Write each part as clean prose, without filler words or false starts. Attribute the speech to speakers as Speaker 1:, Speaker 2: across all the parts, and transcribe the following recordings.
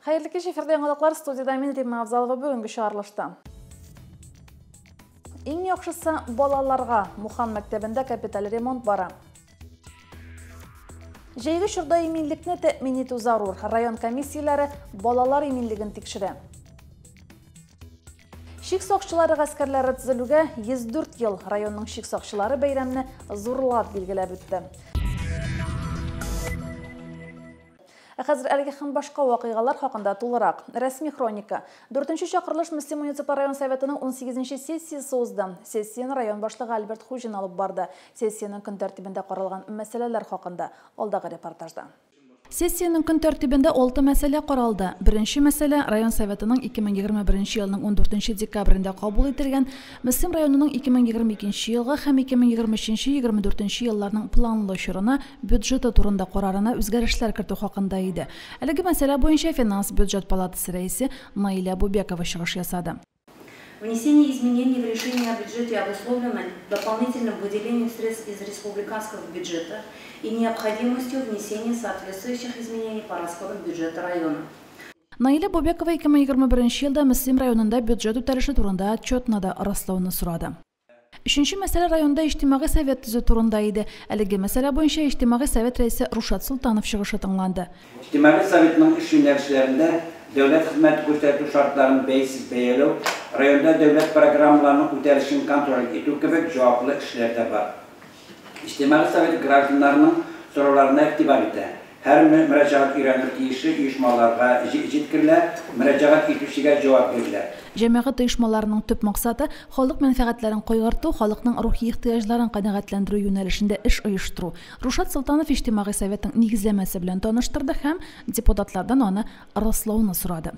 Speaker 1: Hayırlı kеш, efirde yanılыкlar, studiyada мен Римма Абзалова бүгінгі шарылышты. Ең яхшысы балаларға Мухан мәктәбендә капиталь ремонт бара. Җәйге чорда иминлекне тәэмин итү зарур. Район комиссияләре балалар иминлеген тикшерә. Шик сакчылары гаскәрләре төзелүгә 104 ел. Районның шик сакчылары бәйрәмне зурлап билгеләп үтте. Хәзер әлеге һәм башка вакыйгалар хакында тулырак. Рәсми хроника. 4-нче чакырылыш Мысыр муниципаль район советының 18-нче сессиясе узды. Сессияны район башлыгы Альберт Хужин алып барды. Сессияның көн тәртибендә каралган мәсьәләләр хакында алдагы репортажда. Сессияның көн тәртибендә 6 мәсьәлә каралды. Беренче мәсьәлә район советының 2021 елның 14 декабрендә кабул ителгән Мысыр районының 2022 елга һәм 2023-24 елларның планлы чорына бюджеты турында карарына үзгәрешләр кертү хакында иде. Әлеге мәсьәлә буенча финанс бюджет палатасы рәисе Наиля Бубекова чыгыш ясады.
Speaker 2: Внесение изменений в решение о бюджете обусловлено дополнительным выделением средств из республиканского бюджета и необходимостью внесения соответствующих изменений по расходам бюджета района.
Speaker 1: Наиля Бубекова 2021 елда Мысыр районында бюджет үтәлеше турында отчетны да раслауны сорады. Üçüncü мәсьәлә районда иҗтимагый совет төзү турында иде. Әлеге мәсьәлә буенча иҗтимагый совет рәисе Рушат Султанов чыгышы тыңланды.
Speaker 3: İctimai Sovetinin iş yönelişlerinde devlet hizmet gösterdiği şartların beysiz beyelü, rayonda devlet programlarının ötelişini kontrol ettiği gibi cevaplı işlerde var. İctimai Sovet grafikanlarının sorularına iktibar etti. Her müracaat öğrenir tiyişi uyuşmalarga jitkirler, müracaat etüşüge cevap verirler.
Speaker 1: Җәмәгать оешмаларының төп максаты халык мәнфәгатьләрен кайгырту, халыкның рухи ихтыяҗларын канәгатьләндерү юнәлешендә эш оештыру. Рушат Султанов иҗтимагый советның нигезләмәсе белән таныштырды һәм депутатлардан аны раслауны сорады.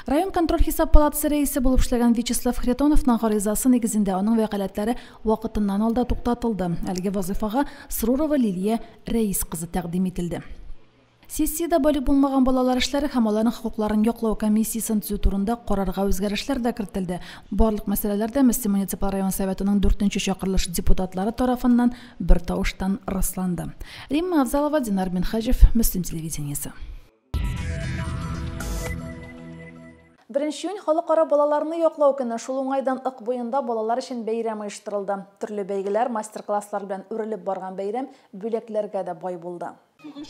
Speaker 1: Район контроль хисап палатасы рәисе булып эшләгән Вячеслав Хретоновның гаризасы нигезендә аның вәкаләтләре вакытыннан алда туктатылды. Әлеге вазифага Срурова Лилия рәис кызы тәкъдим ителде. Сессияда бәлик булмаган балалар эшләре һәм аларның хокукларын яклау комиссиясын төзү турында карарга үзгәрешләр дә кертелде. Барлык мәсьәләләрдә Мысыр муниципаль район советының 4-нче чакырылыш депутатлары тарафыннан бер тавыштан расланды. Римма Абзалова, Динар Минхаҗев, Мөслим телевидениесе. 1 июнь халыкара балаларны яклау көне шул уңайдан ык буенда балалар өчен бәйрәм оештырылды. Төрле бәйгеләр, мастер-класслар белән үрелеп барган бәйрәм бүләкләргә дә бай булды.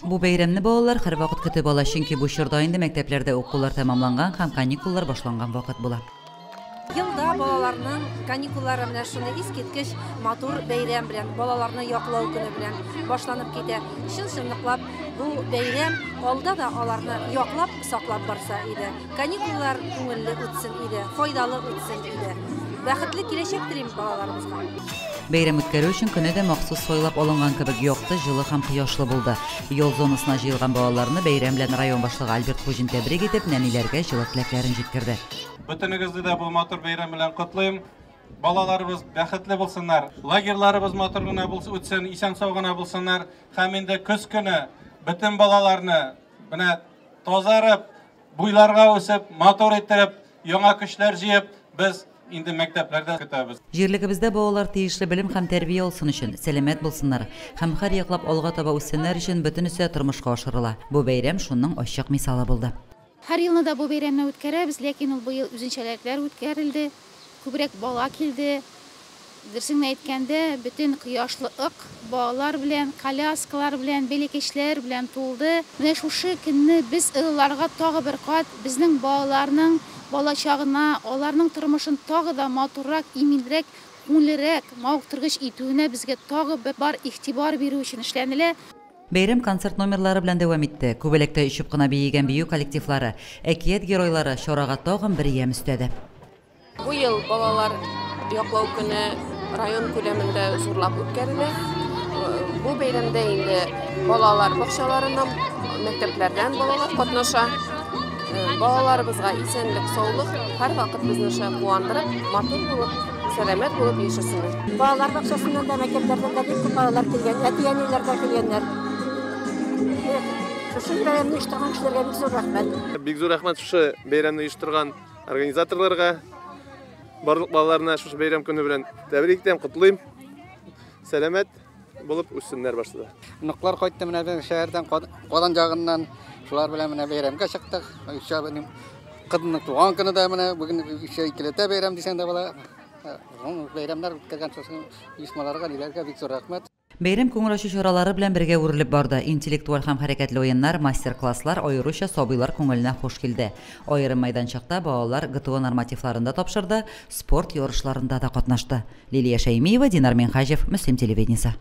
Speaker 4: Бу бәйрәмне балалар һәр вакыт көтеп ала, чөнки бу чорда инде мәктәпләрдә укулар тәмамланган һәм каникуллар башланган вакыт була.
Speaker 5: Елда балаларның каникуллары белән шуны искиткеч матур бәйрәм белән балаларны яклау көне белән башланып китә. Чын-чынлыклап бу бәйрәм алда да аларны яклап, саклап барса иде. Каникуллар күңелле үтсен иде, файдалы үтсен иде. Бәхетле киләчәк телим балаларыбызга.
Speaker 4: Бәйрәм үткәрү өчен көне дә махсус сайлап алынган кебек якты, җылы һәм кояшлы булды. Ял зонасына җыелган балаларны бәйрәм белән район башлыгы Альберт Хужин тәбрик итеп, нәниләргә җылы теләкләрен җиткерде.
Speaker 6: Бөтенегезне дә бу матур бәйрәм белән котлыйм. Балаларыбыз бәхетле булсыннар. Лагерьларыбыз матур гына булсын, үтсен, исән-сау гына булсыннар. Һәм инде көз көне бөтен балаларны менә тазарып, буйларга үсеп, матур иттереп, яңа көчләр җыеп, без инде мәктәпләрдә көтәбез.
Speaker 4: Җирлегебездә балалар тиешле белем һәм тәрбия алсын өчен, сәламәт булсыннар һәм һәр яклап алга таба үссеннәр өчен бөтенесе тормышка ашырыла. Бу бәйрәм шуның ачык мисалы булды.
Speaker 7: Һәр елны да бу бәйрәмне үткәрәбез, ләкин ул бу ел үзенчәлекләр үткәрелде. Күбрәк бала килде. Дөресен әйткәндә, бөтен кояшлы ык балалар белән, коляскалар белән, бәләкәчләр белән тулды. Менә шушы көнне без ылларга тагы бер кат безнең балаларның балачагына, аларның тормышын тагы да матуррак, иминрәк, күңеллерәк, мавыктыргыч итүенә безгә тагы бар игътибар бирү өчен эшләнелә.
Speaker 4: Бәйрәм концерт номерлары белән дәвам итте. Күбәләктә ишеп кына биегән бию коллективлары, әкият геройлары чарага тагын бер ям өстәде.
Speaker 8: Бу ел балалар яклау көне район күләмендә зурлап үткәрелә. Бу бәйрәмдә инде балалар бакчаларыннан, мәктәпләрдән балалар катнаша. Балаларыбызга исәнлек, саулык һәр вакыт безне куандырып, матур булып, сәламәт булып яшәсеннәр.
Speaker 5: Балалар бакчасыннан да, мәктәпләрдән дә бик күп балалар килгән, әти-әниләр дә килгәннәр. Шушы бәйрәмне оештырган кешеләргә бик зур рәхмәт.
Speaker 9: Бик зур рәхмәт шушы бәйрәмне оештырган организаторларга. Барлык балаларына шушы бәйрәм көне белән тәбрик итәм, котлыйм. Сәламәт, болып үссінлер башлады.
Speaker 10: Нуклар қайтты менә шәһәрдән Казан жағынан шулар белән менә бәйрәмгә чыктык. Шәһәрнең кызның туган көне дә менә бүген икеләтә бәйрәм дисәң дә була. Бәйрәмнәр үткәргән соң исмаларга ниләргә бик зур рәхмәт.
Speaker 4: Бәйрәм күңел чаралары белән бергә үрелеп барды. Интеллектуаль һәм хәрәкәтле уеннар, мастер-класслар аеруча сабыйлар күңеленә хуш килде. Аерым мәйданчыкта балалар ГТО нормативларында тапшырды, спорт ярышларында да катнашты. Лилия Шәймиева, Динар Менхаҗев, Мөслим телевидениесе.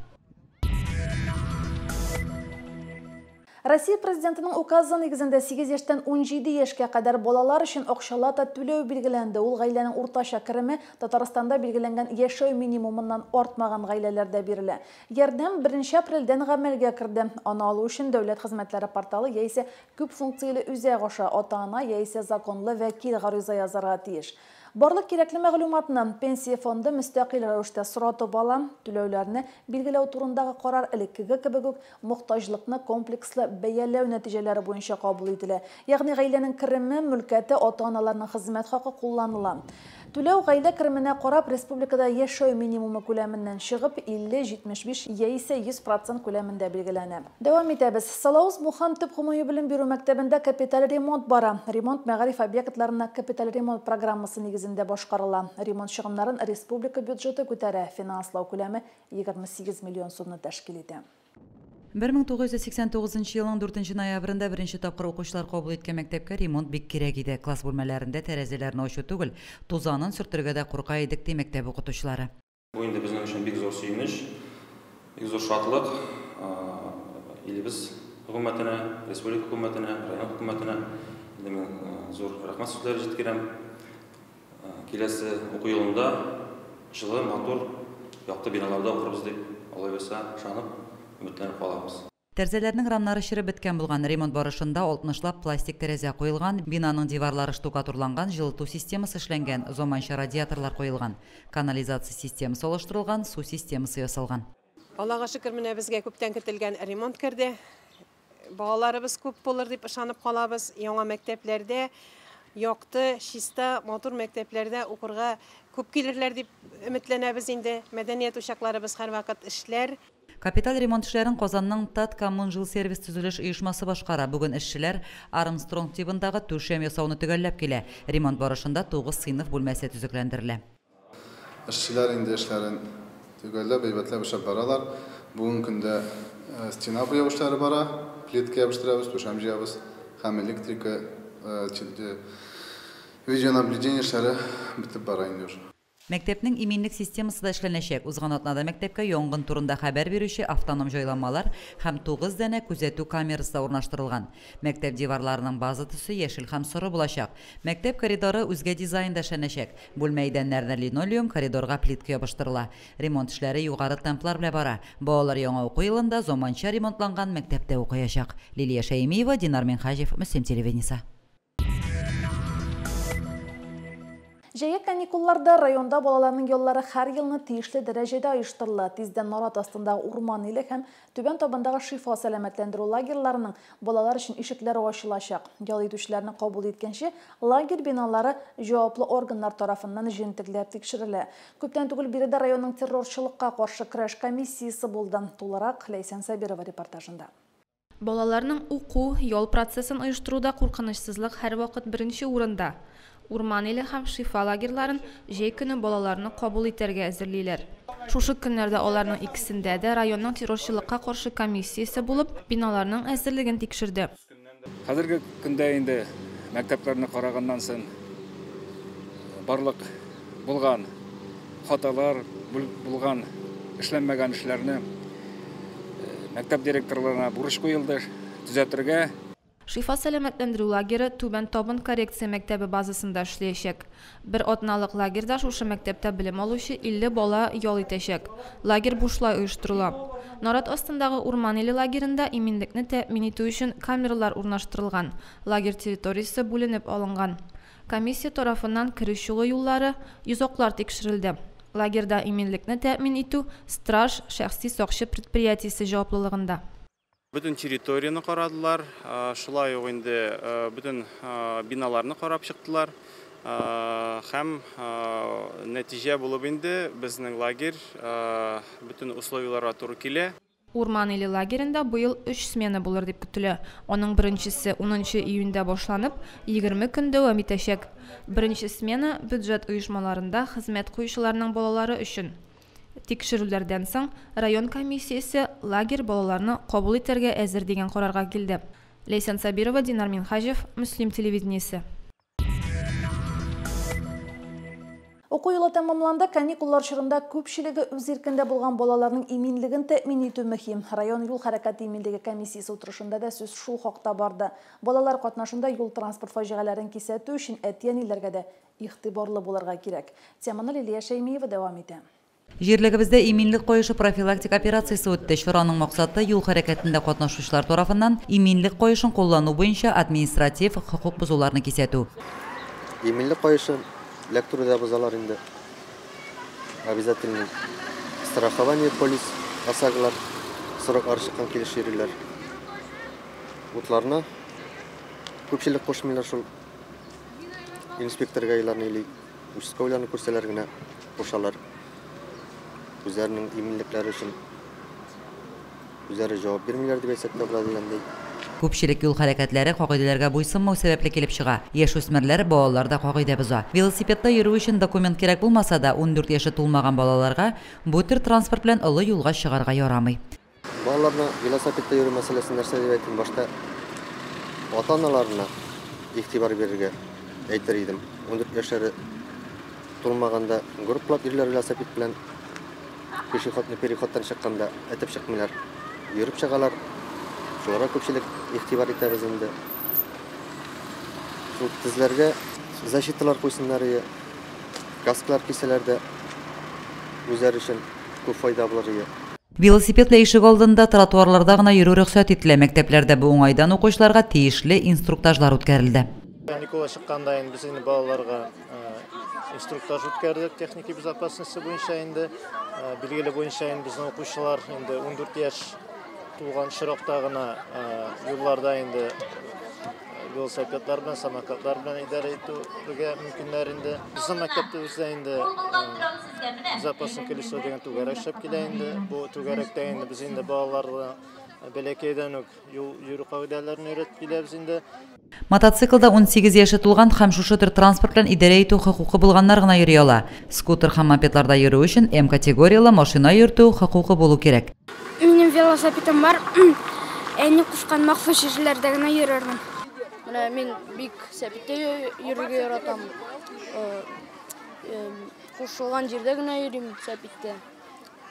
Speaker 1: Россия президентының указы нигезендә 8 яшьтән 17 яшькә кадәр балалар өчен акчалата түләү билгеләнде. Ул гаиләнең уртача кереме Татарстанда билгеләнгән яшәү минимумыннан артмаган гаиләләрдә бирелә. Ярдәм 1 апрельдән гамәлгә керде. Аны алу өчен дәүләт хезмәтләре порталы яисә күп функцияле үзәк аша ата-ана яисә законлы вәкил гариза язарга тиеш. Барлык кирәкле мәгълүматны пенсия фонды мөстәкыйль рәвештә соратып ала, түләүләрне билгеләү турындагы карар элеккеге кебек үк мохтаҗлыкны комплекслы бәяләү нәтиҗәләре буенча кабул ителә. Ягъни гаиләнең кереме, мөлкәте, ата-аналарның хезмәт хакы кулланыла. Түләү гаилә кеременә карап республикада яшәү минимумы күләменнән чыгып 50-75 яисә 100% күләмендә билгеләнә. Дәвам итәбез. Салаус Мухан төп гомуми белем бирү мәктәбендә капиталь ремонт бара. Ремонт мәгариф объектларына капиталь ремонт программасы нигезендә башкарыла. Ремонт чыгымнарын республика бюджеты күтәрә. Финанслау күләме 28 миллион сумны тәшкил итә.
Speaker 4: 1989 елның 4 ноябрендә беренче тапкыр укучылар кабул иткән мәктәпкә ремонт бик кирәк иде. Класс бүлмәләрендә тәрәзәләрне ачу түгел, тузанын сөртергә дә курка идек ди мәктәп укытучылары.
Speaker 11: Бу инде безнең өчен бик зур сөенеч, бик зур шатлык. Илебез хөкүмәтенә, республика хөкүмәтенә, район хөкүмәтенә зур рәхмәт сүзләре җиткерәм. Киләсе уку елында җылы, матур, якты биналарда укырбыз дип, алай булса, ышанып үмитләнеп калабыз.
Speaker 4: Тәрәзәләрнең рамнары чиреп беткән булган. Ремонт барышында 60лап пластик тәрәзә куелган, бинаның диварлары штукатурланган, җылыту системасы эшләнгән, заманча радиаторлар куелган, канализация системасы алыштырылган, су системасы ясалган.
Speaker 8: Аллага шөкер, менә безгә күптән көтелгән ремонт керде. Балаларыбыз күп булыр дип ышанып калабыз. Яңа мәктәпләрдә якты, чиста, матур мәктәпләрдә укырга күп килерләр дип өметләнәбез инде. Мәдәният учакларыбыз һәрвакыт эшләр.
Speaker 4: Капиталь ремонт эшләрен Казанның ТАТ Коммунжил сервис төзелеш оешмасы башкара. Бүген эшчеләр Армстронг тибындагы түшәм ясауны төгәлләп килә. Ремонт барышында 9 сыйныф бүлмәсе төзекләндерелә.
Speaker 12: Эшчеләр инде эшләрен төгәлләп, әйбәтләп эшләп баралар. Бүген көндә стена буяу эшләре бара, плитка ябыштырабыз, түшәм җыябыз, һәм электрика, видеонаблюдение эшләре бетеп бара инде.
Speaker 4: Мәктәпнең иминлек системасы да эшләнәчәк. Узган атнада мәктәпкә янгын турында хәбәр бирүче автоном җайланмалар һәм 9 дәнә күзәтү камерасы урнаштырылган. Мәктәп диварларының база төсе яшел һәм соры булачак. Мәктәп коридоры үзгә дизайнда эшләнәчәк. Бүлмә идәннәренә линолеум, коридорга плитка ябыштырыла. Ремонт эшләре югары темплар белән бара. Балалар яңа уку елында заманча ремонтланган мәктәптә укыячак. Лилия Шәймиева, Динар Менхаҗев, Мөслим телевидениесе.
Speaker 1: Җәйге каникулларда районда балаларның яллары һәр елны тиешле дәрәҗәдә оештырыла. Тиздән Нарат астындагы урман иле һәм Түбән табындагы шифа сәламәтләндерү лагерьларының балалар өчен ишекләре ачылачак. Ял итүчеләрне кабул иткәнче лагерь биналары җаваплы органнар тарафыннан җентекләп тикшерелә. Күптән түгел биредә районның террорчылыкка каршы көрәш комиссиясе булды. Тулырак Ләйсән Сабирова репортажында.
Speaker 13: Балаларның уку, ял процессын оештыруда куркынычсызлык һәр вакыт беренче урында. Урман иле һәм шифа лагерьларын җәй көне балаларны кабул итәргә әзерлиләр. Шушы көннәрдә аларның икесендә дә районның террорчылыкка каршы комиссиясе булып, биналарның әзерлеген тикшерде.
Speaker 14: Хәзерге көндә инде мәктәпләрне караганнан соң барлык булган хаталар, булган эшләнмәгән эшләрне мәктәп директорларына бурыч куелды төзәтергә.
Speaker 13: Шифа сәламәтләндерү лагере Түбән табын коррекция мәктәбе базасында эшләячәк. Бер атналык лагерьдә шушы мәктәптә белем алучы 50 бала ял итәчәк. Лагерь бушлай оештырыла. Нарат астындагы урман иле лагерендә иминлекне тәэмин итү өчен камералар урнаштырылган. Лагерь территориясе бүленеп алынган. Комиссия тарафыннан кире-чыгу юллары, йозаклар тикшерелде. Лагерьдә иминлекне тәэмин итү страж шәхси сакчы предприятиесе җаваплылыгында.
Speaker 15: Bütün территорияны карадылар, шулай ук инде bütün биналарны карап чыктылар. һәм нәтиҗә булып инде безнең лагерь bütün условияларга туры килә.
Speaker 13: Урман или лагерінде быйыл 3 смена булыр дип көтелә. Аның беренчесе 10 июньдә башланып, 20 көн дәвам итәчәк. Беренче смена бюджет оешмаларында хезмәт куючыларның балалары өчен. Тикшерүләрдән соң район комиссиясе лагерь балаларны кабул итәргә әзер дигән карарга килде. Лейсан Сабирова, Динар Минхажев, Муслим телевидениесе.
Speaker 1: Оқу йылы тәмамланды, каникуллар чорында күпчелеге үз иркендә булган балаларның иминлеген тәэмин итү мөһим. Район юл хәрәкәте иминлеге комиссиясе утырышында да сүз шул хакта барды. Балалар катнашында юл транспорт фаҗигаларын кисәтү өчен әти-әниләргә дә игътибарлы булырга кирәк. Теманы Лилия Шәймиева дәвам итә.
Speaker 4: Җирлегебездә иминлек коюшы профилактик операциясе үтте. Чараның максаты юл хәрәкәтендә катнашучылар тарафыннан иминлек коюшын куллану буенча административ хокук бузуларны кисәтү.
Speaker 16: Иминлек коюшы лекторда бузалар инде. Обязательно страхование полис асаглар срок арчыккан килешерләр. Утларына күпчелек кошмыйлар шул инспекторга иларны или участковларны күрсәләр генә кушалар. Үзләренең иминлекләре өчен үзләре җавап бирмиләр дип әйтсәк тә була дигәндәй.
Speaker 4: Күпчелек юл хәрәкәтләре кагыйдәләргә буйсынмау сәбәпле килеп чыга. Яшүсмерләр балалар да кагыйдә боза. Велосипедта йөрү өчен документ кирәк булмаса да 14 яшы тулмаган балаларга бу төр транспорт белән олы юлга чыгарга ярамый.
Speaker 16: Балаларны велосипедта йөрү мәсьәләсен нәрсә дип әйтим башта ата-аналарына игътибар бирергә әйтер идем. 14 яшьләре тулмаганда группалап ирләр велосипед белән пешеходный переходтан чыкканда әтеп чыкмыйлар. Йөрүп чыгалар. Шуларга күпчелек игътибар итәбез инде. Шул тезләргә защиталар куйсыннар, касклар киселәр дә үзләре өчен күп файда булыр.
Speaker 4: Велосипедла ишек алдында тротуарларда гына йөрү рөхсәт ителә. Мәктәпләрдә бу уңайдан укучыларга тиешле инструктажлар үткәрелде.
Speaker 17: Каникула чыкканда инде без балаларга инструктаж үткәрдек техника безопасности буенча инде билгеле буенча инде безнең укучылар инде 14 яшь тулган чиракта гына юлларда инде велосипедлар белән, самокатлар белән идарә итүгә мөмкиннәр инде. Безнең мәктәптә инде безопасный колесо дигән түгәрәк эшләп килә инде. Бу түгәрәктә инде без инде балаларга бәләкәйдән үк юл йөрү кагыйдәләрен өйрәтеп киләбез инде.
Speaker 4: Мотоциклда 18 яшы тулган һәм шушы төр транспорт белән идарә итү хокукы булганнар гына йөри ала. Скутер һәм мопедларда йөрү өчен М категориялы машина йөртү хокукы булу кирәк.
Speaker 18: Минем велосипедым бар. Әни кушкан махсус җирләрдә генә йөрермен. Менә мин бик сәпиттә йөрергә яратам. Кушылган җирдә генә йөрим сәпиттә.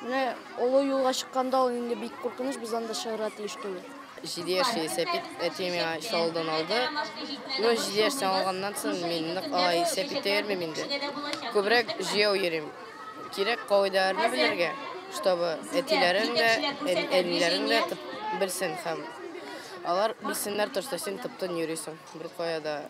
Speaker 18: Менә олы юлга чыкканда ул инде бик куркыныч, без анда чыгыра тиеш түгел.
Speaker 19: 7 яшьле сәпит әтемә шалдан алды. 7 яшьтән алганнан соң мин нык алай сәпиттә йөрмим инде. Күбрәк җыяу йөрим. Кирәк кагыйдәләрне белергә, чтобы әтиләрен дә, әниләрен дә белсен һәм алар билсеннәр торса син тыптан йөрисең. Бер каяда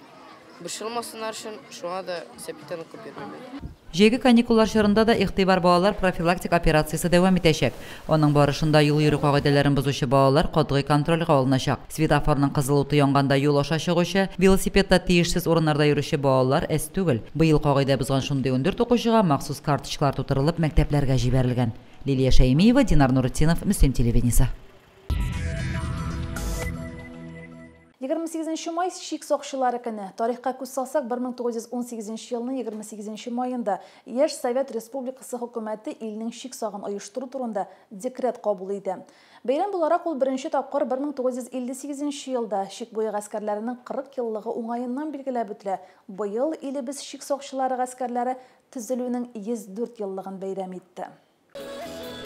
Speaker 19: бушылмасыннар өчен шуңа да сәпиттән укып йөрмим.
Speaker 4: Җәйге каникуллар чорында да игътибар балалар профилактик операциясе дәвам итәчәк. Аның барышында юл йөрү кагыйдәләрен бузучы балалар катгый контрольгә алыначак. Светофорның кызыл уты янганда юл аша чыгучы, велосипедта тиешсез урыннарда йөрүче балалар әз түгел. Быел кагыйдә бозган шундый 14 укучыга махсус карточкалар тутырылып мәктәпләргә җибәрелгән. Лилия Шәймиева, Динар Нурытдинов, Муслим телевидениесе.
Speaker 1: 28 май шик сакчылары көне. Тарихка күз салсак, 1918 елның 28 майында Яш Совет Республикасы хөкүмәте илнең шик сагын оештыру турында декрет кабул итә. Бәйрәм буларак ул беренче тапкыр 1958 елда шик буе гаскәрләренең 40 еллыгы уңаеннан билгеләп үтелә. Быел илебез шик сакчылары гаскәрләре төзелүнең 104 еллыгын бәйрәм итте.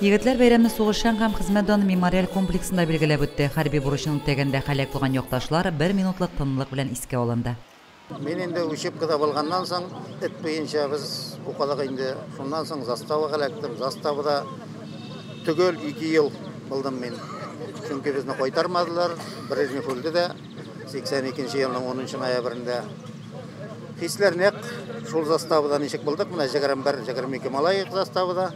Speaker 4: Егетләр бәйрәмне сугышчан һәм хезмәт даны мемориаль комплексында билгеләп үтте. Хәрби бурычын үтәгәндә һәлак булган якташлар 1 минутлык тынлык белән искә алынды.
Speaker 20: Мин инде учебкада булганнан соң, эт буенча без укалык инде. Шуннан соң заставага эләктем. Заставада түгел 2 ел булдым мин. Чөнки безне кайтармадылар. Беренче фулды да 82 елның 10 ноябрендә. Хисләр нәк шул заставада ничек булдык? Менә 21-22 малай заставада.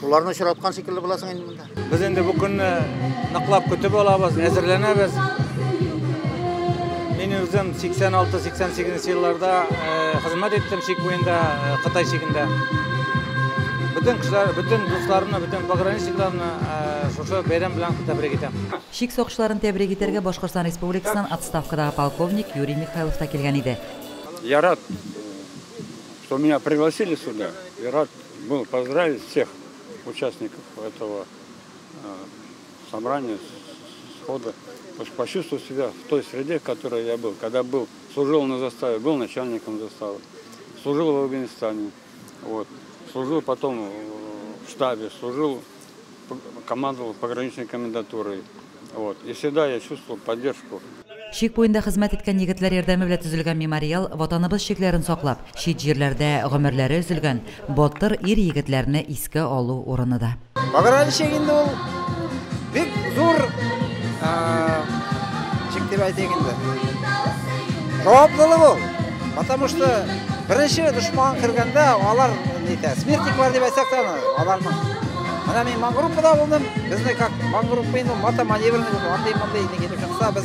Speaker 20: Шуларны очраткан шикелле буласың инде монда.
Speaker 14: Без инде бу көнне ныклап көтеп алабыз, әзерләнәбез.
Speaker 21: Мен өзім 86-88 yıllarda hizmet ettim şik boyunda, Қытай şikinde. Bütün dostlarımla, bütün pograniçniklarımla şoşo bayram bilan tebrik etем.
Speaker 4: Шик соқшыларын тәбрик етерге Башқұртстан Республикасынан отставкадағы полковник Юрий Михайлов та келген еді.
Speaker 22: Я рад, что меня пригласили сюда. И рад был поздравить всех участников этого собрания, схода. Почувствовал себя в той среде, в которой я был. Когда служил на заставе, был начальником заставы, служил в Афганистане, вот, служил потом в штабе, командовал пограничной комендатурой. Вот, и всегда я чувствовал поддержку.
Speaker 4: Шик бойында хезмәт иткән егетләр ярдәме белән төзелгән мемориал ватаныбыз шикләрен саклап, шит җирләрдә гомерләре өзелгән батыр ир егетләрне искә алу урыны да.
Speaker 23: Пограничник инде ул бик зур шик дип әйтәйек инде. Җаваплылык ул. Потому что беренче дошман кергәндә алар смертник бар дип әйтсәк тә аларның. Менә мин мангруппада булдым. Безне как мангруппа инде мата маневрны андый дип чыкса без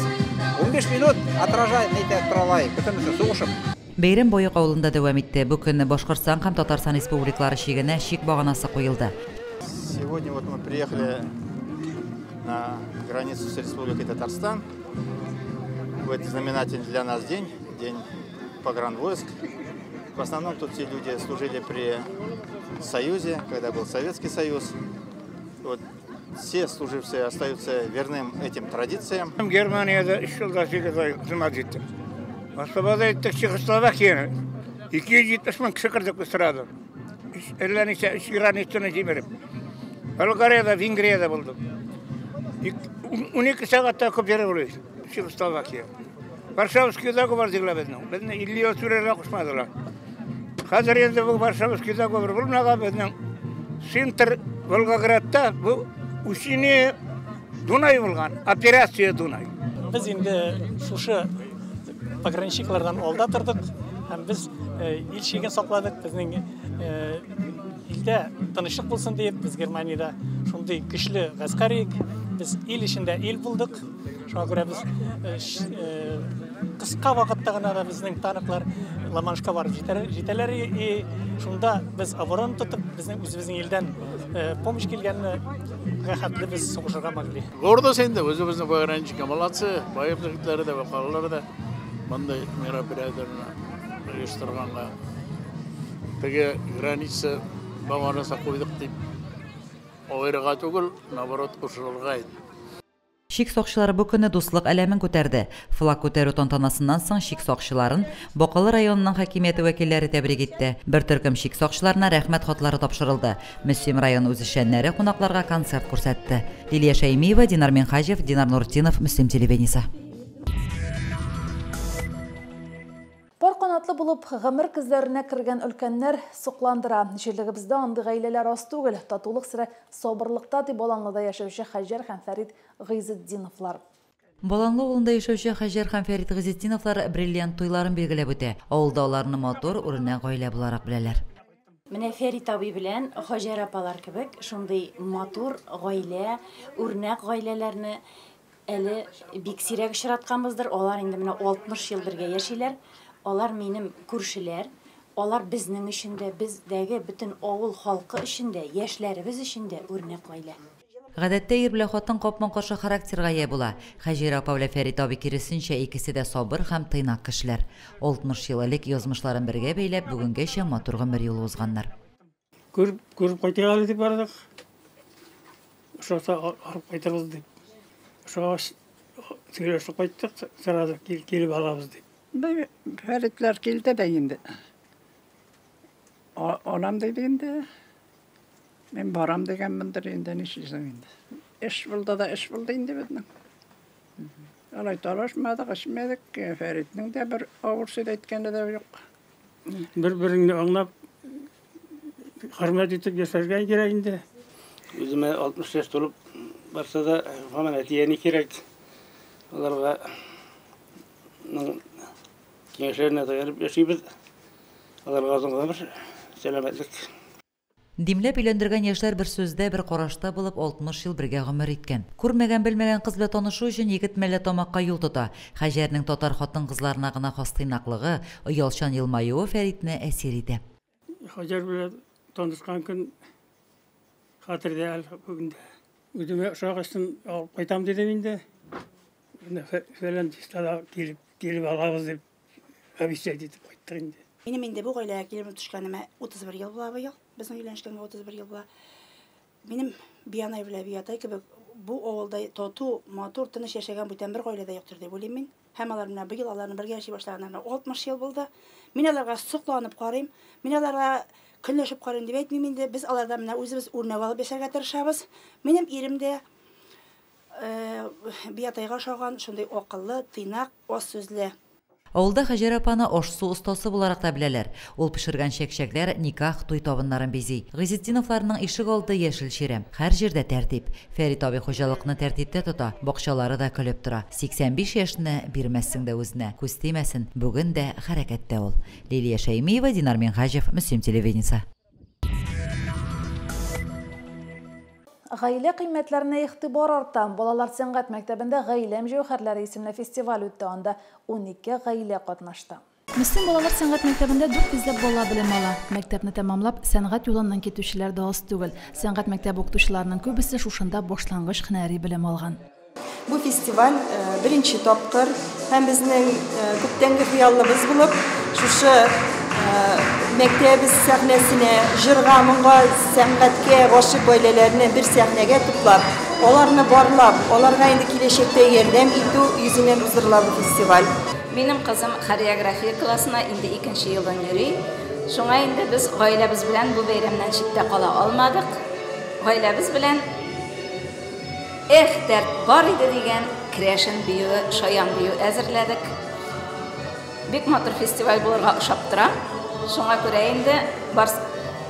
Speaker 23: 15 минут отражать нәйтәк торалай, бөтенесе сугышып.
Speaker 4: Бәйрәм бойы авылында дәвам итте. Бу көнне Башкортстан һәм Татарстан республикалары шигенә шик баганасы куелды.
Speaker 17: Сегодня вот мы приехали на границу с Республикой Татарстан. В этот знаменательный для нас день погранвойск. В основном тут все люди служили при Союзе, когда был Советский Союз. Вот. Все служившие остаются верным этим традициям.
Speaker 24: Германияда 3 yılda hizmet ettim. Aslında ettik Çekoslovakya'ya. 270 bin kişi kırdık bu sırada. Ellerini granitini yemerim. Bulgarya'da, Vengriya'da buldum. 12 saatte kopyarı oluyor Çekoslovakya. Varşavski'de kovardılar bizden. Bizden 50 sürelere koşmadılar. Hazır yılda bu Varşavski'de kovar bulmağa bizden. Sinter Volgograd'da bu Uşini Dunay bulgan, operasiya Dunay.
Speaker 25: Biz endi şuşu pogranichniklardan olda turdik. Ham biz il shegin saqladik. Bizning ildə tanışlıq bo'lsin deb biz Germaniyada shunday kuchli askarik, biz il ishində el bulduq. Shuna görə biz qisqa vaqtda gana da bizning tanıqlar La Manshga barib jeteler shunda biz avaron tutib bizning o'zimizning eldan pomosh kelganini rahatli biz so'qishga mag'li.
Speaker 26: Gordos endi o'zimizning pogranchnik молодцы, boyiblikları da vaqaları da bunday merobiralarni uyushtirganga tege granitsa bag'onasa qo'ydik deb o'yirga tugul, naborot qo'shilgaydi.
Speaker 4: Шик соқшылары бу көнне дуслык әләмен күтәрде. Флаг күтәрү тантанасыннан соң шик соқшыларын Бакалы районының хакимияте вәкилләре тәбрик итте. Бер төркем шик соқшыларына рәхмәт хатлары тапшырылды. Мөслим район үзешчәннәре кунакларга концерт күрсәтте. Лилия Шаймиева, Динар Минхаҗев, Динар Нуртдинов, Мөслим телевидениесе.
Speaker 1: Пар канатлы булып, гомер күзләренә кергән өлкәннәр сокландыра. Җирлегебездә андый гаиләләр аз түгел, татулык сирә сабырлыкта дип Баланлыда яшәүче Хаҗар һәм Фәрит Гыйзетдиновлар.
Speaker 4: Баланлы авылында яшәүче Хаҗар һәм Фәрит Гыйзетдиновлар бриллиант туйларын билгеләп үтә. Авылда аларны матур, үрнәк гаилә буларак беләләр.
Speaker 27: Менә Фәрит абый белән Хаҗар апалар кебек, шундый матур гаилә, үрнәк гаиләләрне әле бик сирәк очратканбыздыр. Алар инде менә 60 ел бергә яшиләр. Алар минем күршеләр, алар безнең эчендә, бездәге бөтен авыл халкы эчендә, яшьләребез эчендә үрнәк гаилә.
Speaker 4: Гадәттә ир белән хатын капма-каршы характерга ия була. Хаҗар апа белән Фәрит абый киресенчә икесе дә сабыр һәм тыйнак кешеләр. 60 ел элек язмышларын бергә бәйләп, бүгенгәчә матур гомер юлы узганнар.
Speaker 24: Күреп кайтырга дип бардык. Шуңа алып кайтырбыз дип. Шуңа сөйләшеп кайттык, сразу килеп алабыз дип.
Speaker 28: Фәритler келді де енді. Онам дейді енді. Мен барам деген міндір енді нешесің енді. Іш болды да іш болды енді бідінің. Олай талашмадық, ішмедік. Фәритнің де бір ауыр сөйді еткені де жоқ.
Speaker 24: Бір-біріңді аңлап, құрмет етіп жасарға керек енді. Өзіме 60 яш толып барса да, ғаман әтиені керек. Оларға кеңешlerine dayanıp yaşayıp alırgazımda bir selametlik.
Speaker 4: Димләп өйләндергән яшьләр бер сүздә, бер карашта булып 60 ел бергә гомер иткән. Күрмәгән, белмәгән кыз белән танышу өчен егет мәллә тамакка юл тота. Хаҗәрнең татар хатын-кызларына гына хас тыйнаклыгы, оялчан елмаюы Фәритне әсир итә.
Speaker 25: Хаҗар белән танышкан көн хәтердә бүгенде. Үземә шагысын алып кайтам дидем инде. Фәлән тистада килеп алабыз дип обещать итеп кайттык инде.
Speaker 2: Минем инде бу гаиләгә килеп төшкәнемә 31 ел була бу ел. Безнең өйләнешкәнгә 31 ел була. Минем биянай белән биyaтай кебек бу авылда тату, матур, тыныч яшәгән бүтән бер гаиләдә юктыр дип уйлыйм мин. Һәм алар менә бу ел аларны бергә яши башлаганнарына 60 ел булды. Мин аларга сокланып карыйм. Мин аларга көнләшеп карыйм дип әйтмим инде. Без аларда менә үзебез үрнәк алып яшәргә тырышабыз. Минем ирем дә биятайга ошаган шундый акыллы, тыйнак, аз сүзле.
Speaker 4: Авылда Хаҗар апаны аш-су остасы буларак та беләләр. Ул пешергән чәкчәкләр никах, туй табыннарын бизи. Гыйзетдиновларның ишек алды яшел чирәм. Һәр җирдә тәртип. Фәрит абый хуҗалыкны тәртиптә тота. Бакчалары да көлеп тора. 85 яшьне бирмәссең дә үзенә. Күз тимәсен. Бүген дә хәрәкәттә ул. Лилия Шәймиева, Динар Минхаҗев, Мөслим телевидениесе.
Speaker 1: Гаилә кыйммәтләренә игътибар арта. Балалар сәнгать мәктәбендә гаиләм җәүһәрләре исемле фестиваль үтте. Анда 12 гаилә катнашты. Мөслим балалар сәнгать мәктәбендә 400 бала белем ала. Мәктәпне тәмамлап, сәнгать юлыннан китүчеләр дә аз түгел. Сәнгать мәктәбе укытучыларының күбесе шушында башлангыч һөнәри белем алган.
Speaker 3: Бу фестиваль беренче тапкыр һәм безнең күптәнге хыялыбыз булып, шушы мәктәбебез сәхнәсенә җырга, моңга, сәнгатькә гашык гаиләләрне бер сәхнәгә туплап, аларны барлап, аларга инде киләчәктә ярдәм итү йөзеннән уздырыла бу фестиваль.
Speaker 5: Минем кызым хореография классына инде 2нче елдан йөри. Шуңа инде без гаиләбез белән бу бәйрәмнән читтә кала алмадык. Гаиләбез белән дәрт бар иде дигән крәшен бию, шаян бию әзерләдек. Бик матур фестиваль булырга ошап тора. Шуңа күрә инде бар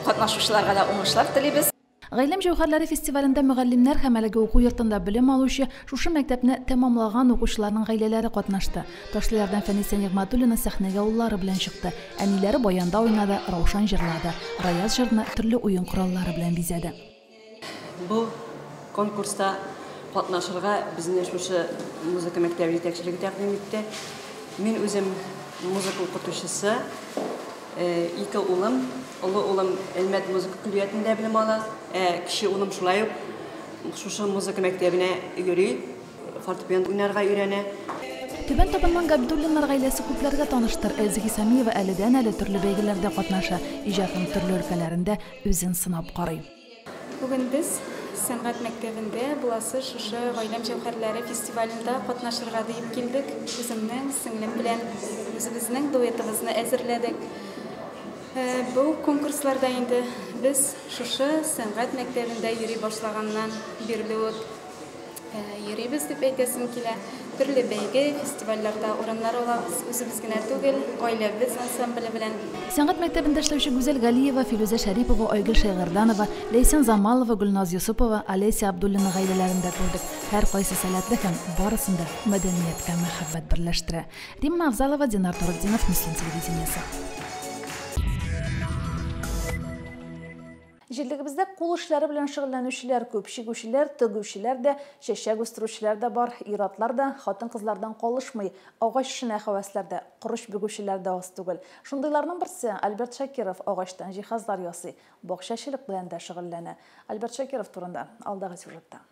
Speaker 5: катнашучыларга да уңышлар телибез.
Speaker 1: Гаиләм җәүһәрләре фестивалендә мөгаллимнәр һәм әлеге уку йортында белем алучы шушы мәктәпне тәмамлаган укучыларның гаиләләре катнашты. Ташлыярдан Фәниса Нигъмәтуллина сәхнәгә уллары белән чыкты. Әниләре баянда уйнады, Раушан җырлады. Раяз җырны төрле уен кораллары белән бизәде.
Speaker 6: Бу конкурста катнашырга безне шушы музыка мәктәбе җитәкчелеге тәкъдим итте. Мин үзем музыка укытучысы, 2 улым, олы улым Әлмәт музыка көллиятендә белем ала, кече улым шулай ук шушы музыка мәктәбенә йөри, фортепиано уйнарга өйрәнә.
Speaker 1: Түбән Табыннан Габдуллиннар гаиләсе күпләргә таныштыр. Әзги Самиева әледән-әле төрле бәйгеләрдә катнаша, иҗатының төрле өлкәләрендә үзен сынап карый.
Speaker 7: Бүген без сәнгать мәктәбендә буласы шушы гаиләм җәүһәрләре фестивалендә катнашырга дип килдек. Үземнең сеңлем белән үзебезнең дуэтыбызны әзерләдек. Бу конкурсларда инде без шушы сәнгать мәктәбендә йөри башлаганнан бирле үк йөрибез дип әйтәсем килә. Төрле бәйге, фестивальләрдә урыннар алабыз. Үзебез генә түгел, гаиләбез ансамбле белән.
Speaker 1: Сәнгать мәктәбендә эшләүче Гүзәл Галиева, Филүзә Шәрипова, Айгөл Шәйгәрданова, Ләйсән Замалова, Гөлназ Юсупова, Олеся Абдуллина гаиләләрендә күрдек. Һәр кайсы сәләтле һәм барысында мәдәнияткә мәхәббәт берләштерә. Римма Авзалова, Динар Турдинов, Мөслим телевидениесе. Җирлегебездә кул эшләре белән шөгыльләнүчеләр күп, чигүчеләр, тегүчеләр дә, чәчәк үстерүчеләр дә бар, ир-атлар да, хатын-кызлардан калышмый, агач эшенә һәвәсләр дә, корыш бөгүчеләр дә аз түгел. Шундыйларның берсе Альберт Шакиров агачтан җиһазлар ясый, бакчачылык белән дә шөгыльләнә. Альберт Шакиров турында алдагы сюжетта.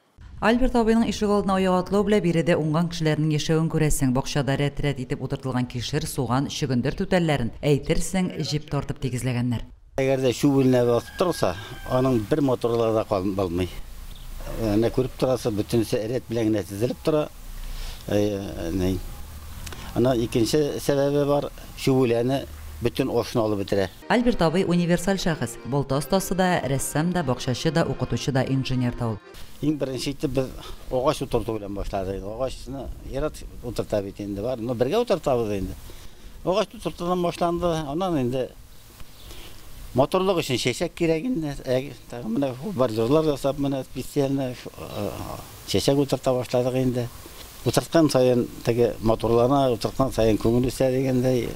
Speaker 4: Альберт абыйның ишек алдына аяк атлау белән биредә уңган кешеләрнең яшәвен күрәсең. Бакчада рәт-рәт итеп утыртылган кишер, суган, чөгендер түтәлләрен әйтерсең җип тартып тигезләгәннәр.
Speaker 9: Әгәр дә шу бүленә басып торса, аның бер моторлыгы да калмый. Әнә күреп торасы, бөтенесе рәт белән генә тезелеп тора. Ана икенче сәбәбе бар, шу бүлене bütün oşunu alıp bitirer.
Speaker 4: Альберт абый универсаль шәхес. Болта остасы да, рәссам да, бакчачы да, укытучы да, инженер та ул.
Speaker 9: Иң беренче без агач утырту белән башладык. Агачны ярат утырта бит инде бар. Но бергә утыртабыз инде. Агач утыртудан башланды. Аннан инде моторлык өчен чәчәк кирәк инде. Менә бордюрлар ясап, менә специально чәчәк утырта башладык инде. Утырткан сайын теге моторларына утырткан сайын көңіл үсә дегендей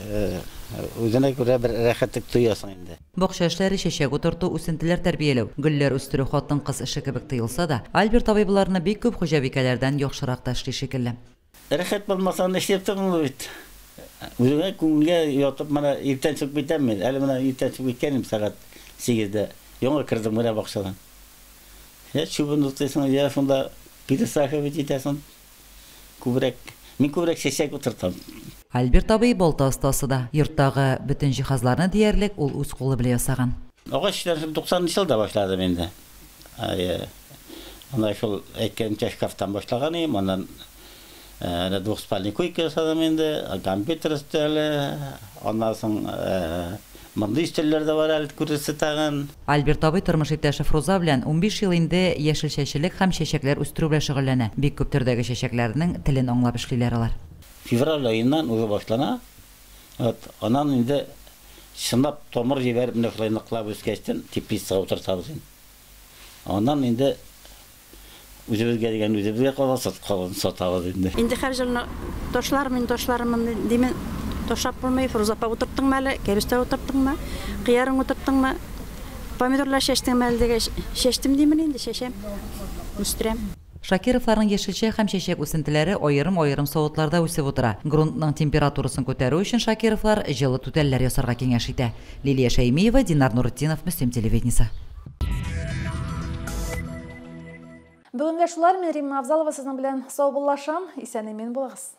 Speaker 9: үзенә күрә бер рәхәтлек тоясың инде.
Speaker 4: Бакча эшләре, чәчәк утырту, үсентеләр тәрбияләү, гөлләр үстерү хатын-кыз эше кебек тыелса да, Альберт абый буларны бик күп хуҗабикәләрдән яхшырак та эшли шикелле.
Speaker 9: Рәхәт булмаса эшләп торган бит. Үзеңә күңелгә ятып менә иртән чыгып китәм мин. Әле менә иртән чыгып киткәнем сәгать 8-дә. Яңа кирдем менә бакчадан. Я чубын утырсаң, я шунда пирсахы бит итәсең. Күбрәк, мин күбрәк чәчәк утыртам.
Speaker 4: Альберт абый балта остасы да. Йорттагы бүтән җиһазларны диярлек ул үз кулы белән ясаган.
Speaker 9: Агач эшләрен 90 елда башладым инде. Ана шул әйткәнчә шкафтан башлаган идем, аннан двухспальный койка ясадым инде, компьютер өстәле, аннан соң мондый өстәлләр дә бар әле күрәсе тагын.
Speaker 4: Альберт абый тормыш иптәше Фруза белән 15 ел инде яшел чәчелек һәм чәчәкләр үстерү белән шөгыльләнә. Бик күп төрдәге чәчәкләрнең телен аңлап эшлиләр алар.
Speaker 9: Февраль айыннан уже башлана. Аннан инде шынлап томыр җибәреп менә шулай ныклап үскәчтен теплицага утыртабыз инде. Аннан инде үзебезгә дигән үзебезгә калган сатабыз инде.
Speaker 2: Инде һәр җылны ташларымын димен тошап булмый, Фрузапа утырттыңмы әле, кәбестә утырттыңмы, кыярың утырттыңмы, помидорлар чәчтеңме әле дигән чәчтем димен инде, чәчәм, үстерәм.
Speaker 4: Шакировларның яшелчә һәм чәчәк үсентеләре аерым-аерым савытларда үсеп утыра. Грунтның температурасын күтәрү өчен Шакировлар җылы түтәлләр ясарга киңәш итә. Лилия Шәймиева, Динар Нуретдинов, Мөслим телевидениесе.
Speaker 1: Бүгенге шулар, мен Римма Авзалова сезнең белән сау булашам, исән-имин булыгыз.